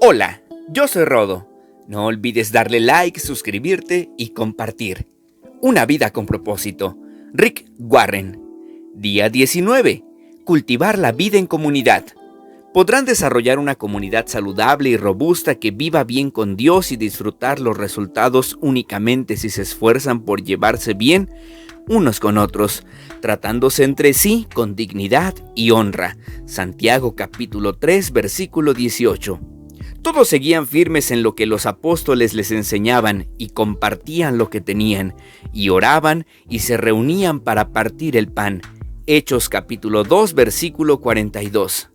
Hola, yo soy Rodo. No olvides darle like, suscribirte y compartir. Una vida con propósito. Rick Warren. Día 19. Cultivar la vida en comunidad. Podrán desarrollar una comunidad saludable y robusta que viva bien con Dios y disfrutar los resultados únicamente si se esfuerzan por llevarse bien unos con otros, tratándose entre sí con dignidad y honra. Santiago capítulo 3, versículo 18. Todos seguían firmes en lo que los apóstoles les enseñaban y compartían lo que tenían, y oraban y se reunían para partir el pan. Hechos capítulo 2, versículo 42.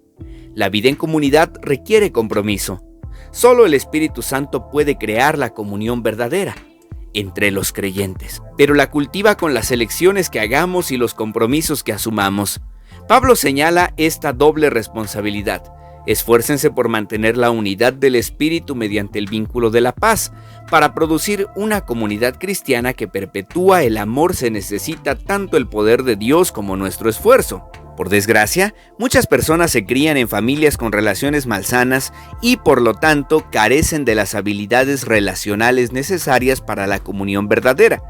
La vida en comunidad requiere compromiso. Solo el Espíritu Santo puede crear la comunión verdadera entre los creyentes, pero la cultiva con las elecciones que hagamos y los compromisos que asumamos. Pablo señala esta doble responsabilidad. Esfuércense por mantener la unidad del Espíritu mediante el vínculo de la paz. Para producir una comunidad cristiana que perpetúa el amor se necesita tanto el poder de Dios como nuestro esfuerzo. Por desgracia, muchas personas se crían en familias con relaciones malsanas y por lo tanto carecen de las habilidades relacionales necesarias para la comunión verdadera.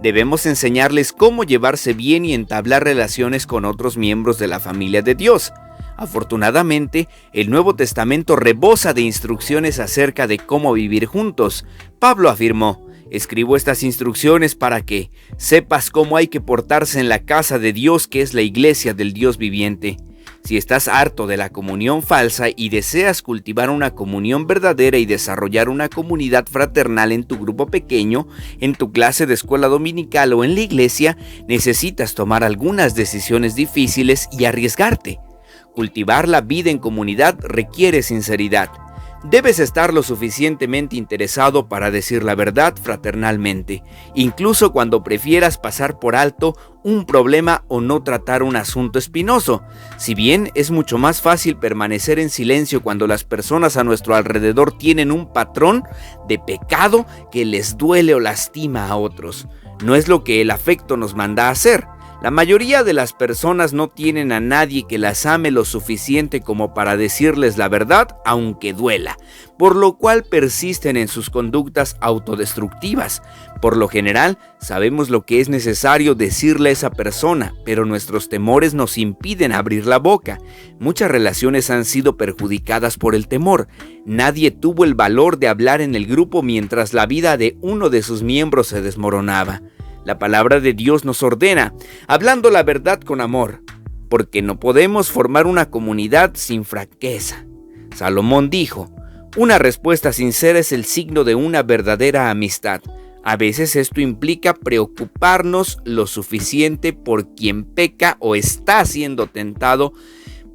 Debemos enseñarles cómo llevarse bien y entablar relaciones con otros miembros de la familia de Dios. Afortunadamente, el Nuevo Testamento rebosa de instrucciones acerca de cómo vivir juntos. Pablo afirmó: escribo estas instrucciones para que sepas cómo hay que portarse en la casa de Dios, que es la iglesia del Dios viviente. Si estás harto de la comunión falsa y deseas cultivar una comunión verdadera y desarrollar una comunidad fraternal en tu grupo pequeño, en tu clase de escuela dominical o en la iglesia, necesitas tomar algunas decisiones difíciles y arriesgarte. Cultivar la vida en comunidad requiere sinceridad. Debes estar lo suficientemente interesado para decir la verdad fraternalmente, incluso cuando prefieras pasar por alto un problema o no tratar un asunto espinoso. Si bien es mucho más fácil permanecer en silencio cuando las personas a nuestro alrededor tienen un patrón de pecado que les duele o lastima a otros, no es lo que el afecto nos manda a hacer. La mayoría de las personas no tienen a nadie que las ame lo suficiente como para decirles la verdad, aunque duela, por lo cual persisten en sus conductas autodestructivas. Por lo general, sabemos lo que es necesario decirle a esa persona, pero nuestros temores nos impiden abrir la boca. Muchas relaciones han sido perjudicadas por el temor. Nadie tuvo el valor de hablar en el grupo mientras la vida de uno de sus miembros se desmoronaba. La palabra de Dios nos ordena, hablando la verdad con amor, porque no podemos formar una comunidad sin franqueza. Salomón dijo: una respuesta sincera es el signo de una verdadera amistad. A veces esto implica preocuparnos lo suficiente por quien peca o está siendo tentado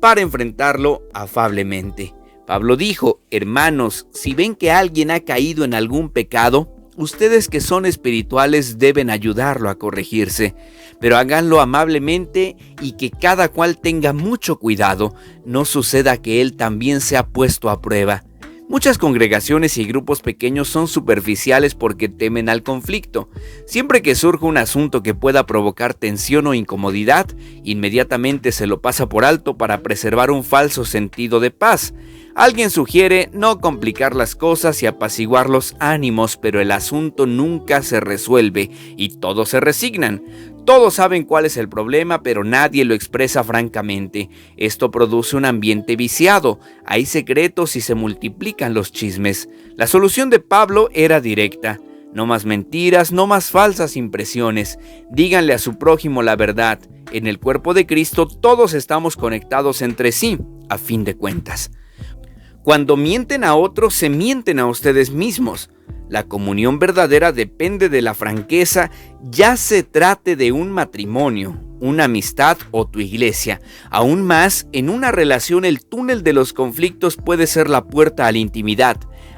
para enfrentarlo afablemente. Pablo dijo: hermanos, si ven que alguien ha caído en algún pecado, ustedes que son espirituales deben ayudarlo a corregirse, pero háganlo amablemente y que cada cual tenga mucho cuidado, no suceda que él también sea puesto a prueba. Muchas congregaciones y grupos pequeños son superficiales porque temen al conflicto. Siempre que surge un asunto que pueda provocar tensión o incomodidad, inmediatamente se lo pasa por alto para preservar un falso sentido de paz. Alguien sugiere no complicar las cosas y apaciguar los ánimos, pero el asunto nunca se resuelve y todos se resignan. Todos saben cuál es el problema, pero nadie lo expresa francamente. Esto produce un ambiente viciado. Hay secretos y se multiplican los chismes. La solución de Pablo era directa. No más mentiras, no más falsas impresiones. Díganle a su prójimo la verdad. En el cuerpo de Cristo todos estamos conectados entre sí, a fin de cuentas. Cuando mienten a otros, se mienten a ustedes mismos. La comunión verdadera depende de la franqueza, ya se trate de un matrimonio, una amistad o tu iglesia. Aún más, en una relación el túnel de los conflictos puede ser la puerta a la intimidad.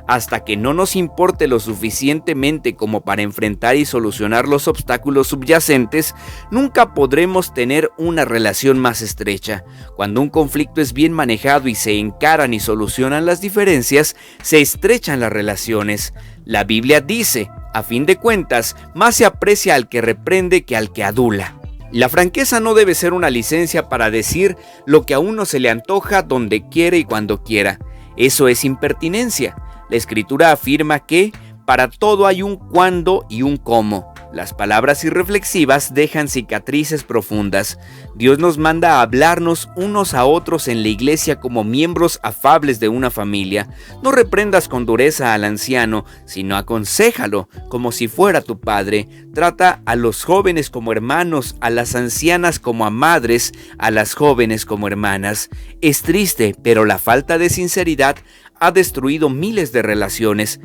Hasta que no nos importe lo suficientemente como para enfrentar y solucionar los obstáculos subyacentes, nunca podremos tener una relación más estrecha. Cuando un conflicto es bien manejado y se encaran y solucionan las diferencias, se estrechan las relaciones. La Biblia dice: a fin de cuentas, más se aprecia al que reprende que al que adula. La franqueza no debe ser una licencia para decir lo que a uno se le antoja donde quiere y cuando quiera. Eso es impertinencia. La Escritura afirma que para todo hay un cuándo y un cómo. Las palabras irreflexivas dejan cicatrices profundas. Dios nos manda a hablarnos unos a otros en la iglesia como miembros afables de una familia. No reprendas con dureza al anciano, sino aconséjalo como si fuera tu padre. Trata a los jóvenes como hermanos, a las ancianas como a madres, a las jóvenes como hermanas. Es triste, pero la falta de sinceridad ha destruido miles de relaciones.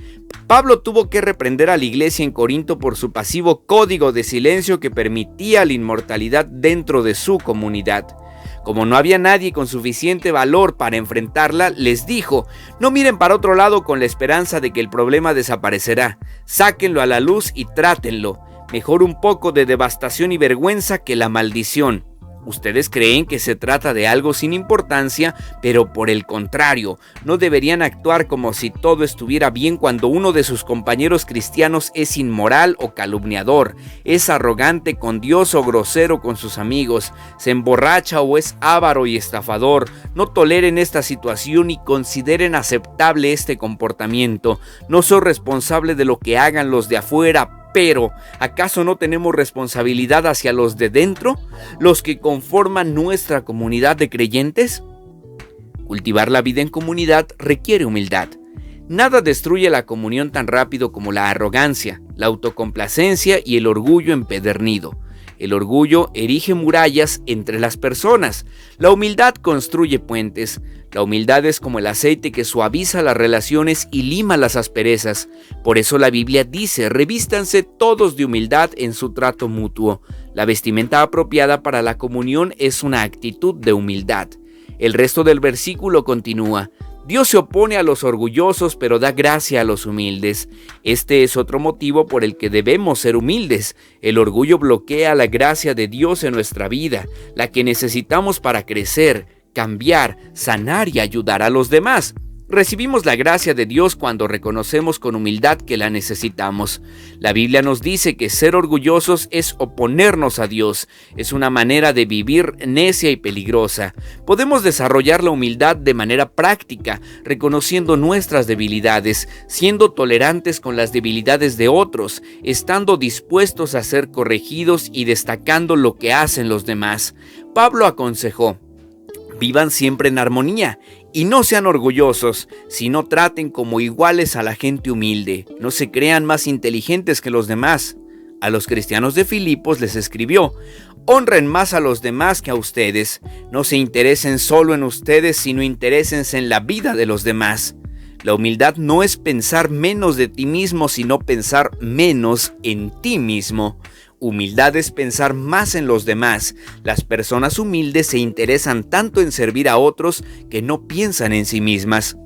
Pablo tuvo que reprender a la iglesia en Corinto por su pasivo código de silencio que permitía la inmortalidad dentro de su comunidad. Como no había nadie con suficiente valor para enfrentarla, les dijo: no miren para otro lado con la esperanza de que el problema desaparecerá. Sáquenlo a la luz y trátenlo. Mejor un poco de devastación y vergüenza que la maldición. Ustedes creen que se trata de algo sin importancia, pero por el contrario, no deberían actuar como si todo estuviera bien cuando uno de sus compañeros cristianos es inmoral o calumniador, es arrogante con Dios o grosero con sus amigos, se emborracha o es avaro y estafador. No toleren esta situación y consideren aceptable este comportamiento. No soy responsable de lo que hagan los de afuera, pero ¿acaso no tenemos responsabilidad hacia los de dentro, los que conforman nuestra comunidad de creyentes? Cultivar la vida en comunidad requiere humildad. Nada destruye la comunión tan rápido como la arrogancia, la autocomplacencia y el orgullo empedernido. El orgullo erige murallas entre las personas. La humildad construye puentes. La humildad es como el aceite que suaviza las relaciones y lima las asperezas. Por eso la Biblia dice: revístanse todos de humildad en su trato mutuo. La vestimenta apropiada para la comunión es una actitud de humildad. El resto del versículo continúa: Dios se opone a los orgullosos, pero da gracia a los humildes. Este es otro motivo por el que debemos ser humildes. El orgullo bloquea la gracia de Dios en nuestra vida, la que necesitamos para crecer, cambiar, sanar y ayudar a los demás. Recibimos la gracia de Dios cuando reconocemos con humildad que la necesitamos. La Biblia nos dice que ser orgullosos es oponernos a Dios. Es una manera de vivir necia y peligrosa. Podemos desarrollar la humildad de manera práctica, reconociendo nuestras debilidades, siendo tolerantes con las debilidades de otros, estando dispuestos a ser corregidos y destacando lo que hacen los demás. Pablo aconsejó: vivan siempre en armonía y no sean orgullosos, sino traten como iguales a la gente humilde. No se crean más inteligentes que los demás. A los cristianos de Filipos les escribió: honren más a los demás que a ustedes. No se interesen solo en ustedes, sino interésense en la vida de los demás. La humildad no es pensar menos de ti mismo, sino pensar menos en ti mismo. Humildad es pensar más en los demás. Las personas humildes se interesan tanto en servir a otros que no piensan en sí mismas.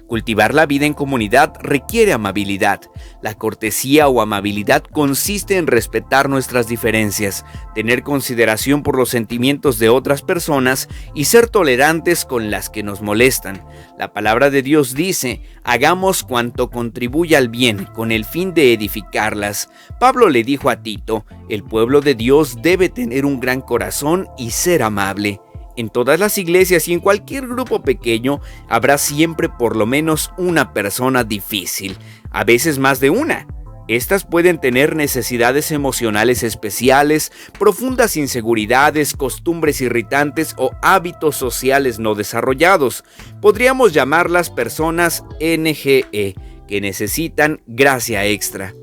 Cultivar la vida en comunidad requiere amabilidad. La cortesía o amabilidad consiste en respetar nuestras diferencias, tener consideración por los sentimientos de otras personas y ser tolerantes con las que nos molestan. La palabra de Dios dice: hagamos cuanto contribuya al bien, con el fin de edificarlas. Pablo le dijo a Tito: el pueblo de Dios debe tener un gran corazón y ser amable. En todas las iglesias y en cualquier grupo pequeño habrá siempre por lo menos una persona difícil, a veces más de una. Estas pueden tener necesidades emocionales especiales, profundas inseguridades, costumbres irritantes o hábitos sociales no desarrollados. Podríamos llamarlas personas NGE, que necesitan gracia extra.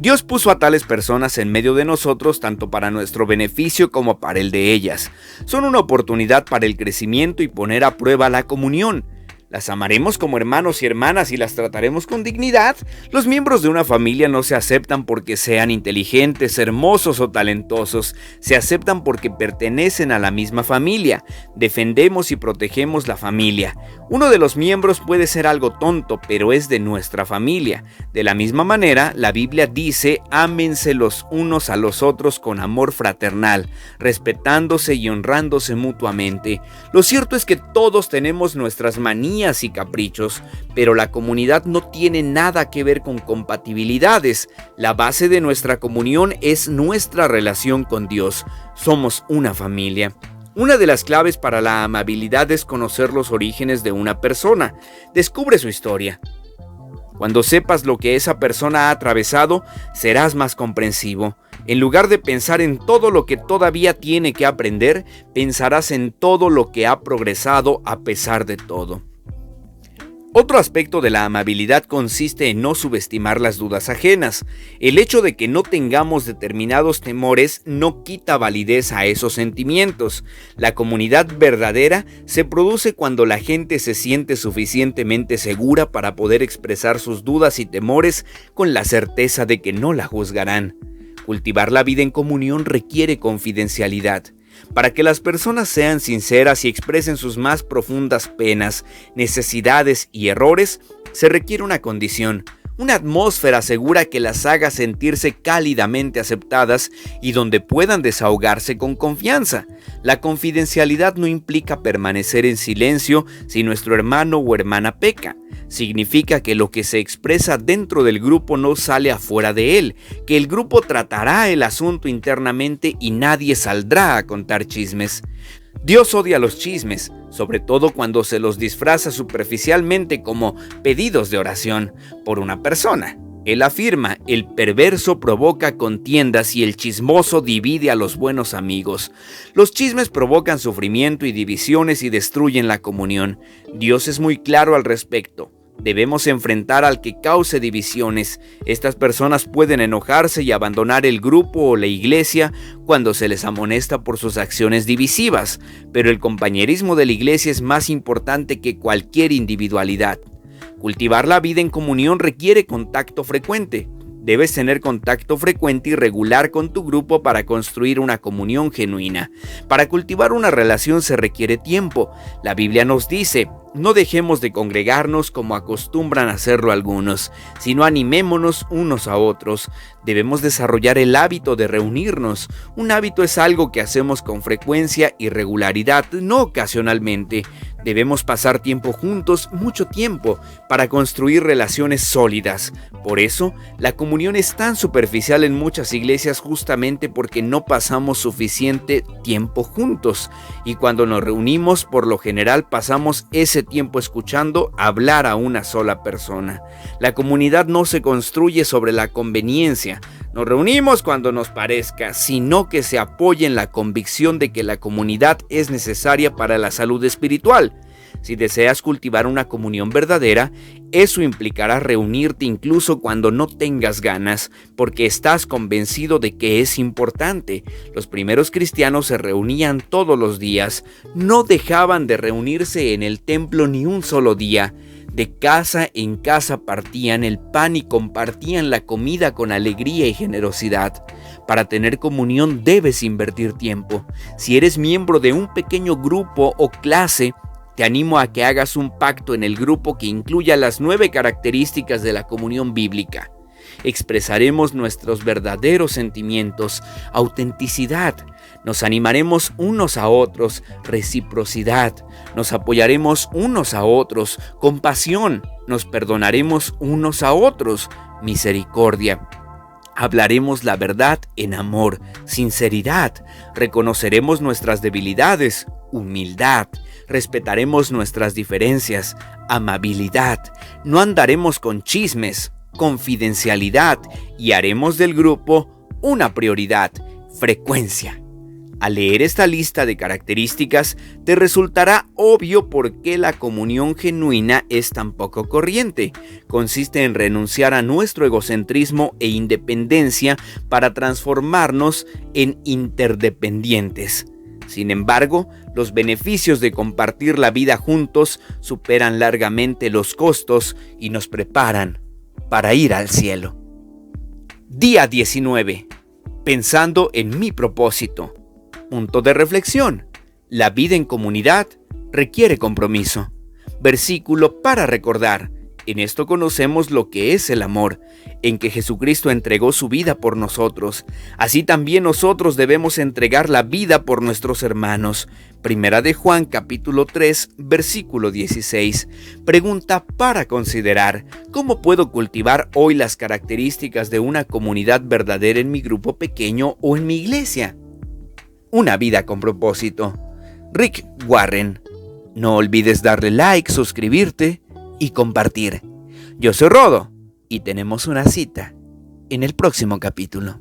Dios puso a tales personas en medio de nosotros tanto para nuestro beneficio como para el de ellas. Son una oportunidad para el crecimiento y poner a prueba la comunión. Las amaremos como hermanos y hermanas y las trataremos con dignidad. Los miembros de una familia no se aceptan porque sean inteligentes, hermosos o talentosos. Se aceptan porque pertenecen a la misma familia. Defendemos y protegemos la familia. Uno de los miembros puede ser algo tonto, pero es de nuestra familia. De la misma manera, la Biblia dice: ámense los unos a los otros con amor fraternal, respetándose y honrándose mutuamente. Lo cierto es que todos tenemos nuestras manías y caprichos, pero la comunidad no tiene nada que ver con compatibilidades. La base de nuestra comunión es nuestra relación con Dios. Somos una familia. Una de las claves para la amabilidad es conocer los orígenes de una persona. Descubre su historia. Cuando sepas lo que esa persona ha atravesado, serás más comprensivo. En lugar de pensar en todo lo que todavía tiene que aprender, pensarás en todo lo que ha progresado a pesar de todo. Otro aspecto de la amabilidad consiste en no subestimar las dudas ajenas. El hecho de que no tengamos determinados temores no quita validez a esos sentimientos. La comunidad verdadera se produce cuando la gente se siente suficientemente segura para poder expresar sus dudas y temores con la certeza de que no la juzgarán. Cultivar la vida en comunión requiere confidencialidad. Para que las personas sean sinceras y expresen sus más profundas penas, necesidades y errores, se requiere una condición, una atmósfera segura que las haga sentirse cálidamente aceptadas y donde puedan desahogarse con confianza. La confidencialidad no implica permanecer en silencio si nuestro hermano o hermana peca. Significa que lo que se expresa dentro del grupo no sale afuera de él, que el grupo tratará el asunto internamente y nadie saldrá a contar chismes. Dios odia los chismes, sobre todo cuando se los disfraza superficialmente como pedidos de oración por una persona. Él afirma, el perverso provoca contiendas y el chismoso divide a los buenos amigos. Los chismes provocan sufrimiento y divisiones y destruyen la comunión. Dios es muy claro al respecto. Debemos enfrentar al que cause divisiones. Estas personas pueden enojarse y abandonar el grupo o la iglesia cuando se les amonesta por sus acciones divisivas, pero el compañerismo de la iglesia es más importante que cualquier individualidad. Cultivar la vida en comunión requiere contacto frecuente. Debes tener contacto frecuente y regular con tu grupo para construir una comunión genuina. Para cultivar una relación se requiere tiempo. La Biblia nos dice, no dejemos de congregarnos como acostumbran hacerlo algunos, sino animémonos unos a otros. Debemos desarrollar el hábito de reunirnos. Un hábito es algo que hacemos con frecuencia y regularidad, no ocasionalmente. Debemos pasar tiempo juntos, mucho tiempo, para construir relaciones sólidas. Por eso, la comunión es tan superficial en muchas iglesias justamente porque no pasamos suficiente tiempo juntos. Y cuando nos reunimos, por lo general pasamos ese tiempo escuchando hablar a una sola persona. La comunidad no se construye sobre la conveniencia. Nos reunimos cuando nos parezca, sino que se apoya en la convicción de que la comunidad es necesaria para la salud espiritual. Si deseas cultivar una comunión verdadera, eso implicará reunirte incluso cuando no tengas ganas, porque estás convencido de que es importante. Los primeros cristianos se reunían todos los días, no dejaban de reunirse en el templo ni un solo día. De casa en casa partían el pan y compartían la comida con alegría y generosidad. Para tener comunión debes invertir tiempo. Si eres miembro de un pequeño grupo o clase, te animo a que hagas un pacto en el grupo que incluya las 9 características de la comunión bíblica. Expresaremos nuestros verdaderos sentimientos, autenticidad, nos animaremos unos a otros, reciprocidad, nos apoyaremos unos a otros, compasión, nos perdonaremos unos a otros, misericordia. Hablaremos la verdad en amor, sinceridad, reconoceremos nuestras debilidades, humildad, respetaremos nuestras diferencias, amabilidad, no andaremos con chismes, confidencialidad y haremos del grupo una prioridad, frecuencia. Al leer esta lista de características, te resultará obvio por qué la comunión genuina es tan poco corriente. Consiste en renunciar a nuestro egocentrismo e independencia para transformarnos en interdependientes. Sin embargo, los beneficios de compartir la vida juntos superan largamente los costos y nos preparan para ir al cielo. Día 19. Pensando en mi propósito. Punto de reflexión. La vida en comunidad requiere compromiso. Versículo para recordar. En esto conocemos lo que es el amor, en que Jesucristo entregó su vida por nosotros. Así también nosotros debemos entregar la vida por nuestros hermanos. Primera de Juan capítulo 3, versículo 16. Pregunta para considerar: ¿cómo puedo cultivar hoy las características de una comunidad verdadera en mi grupo pequeño o en mi iglesia? Una vida con propósito. Rick Warren. No olvides darle like, suscribirte y compartir. Yo soy Rodo y tenemos una cita en el próximo capítulo.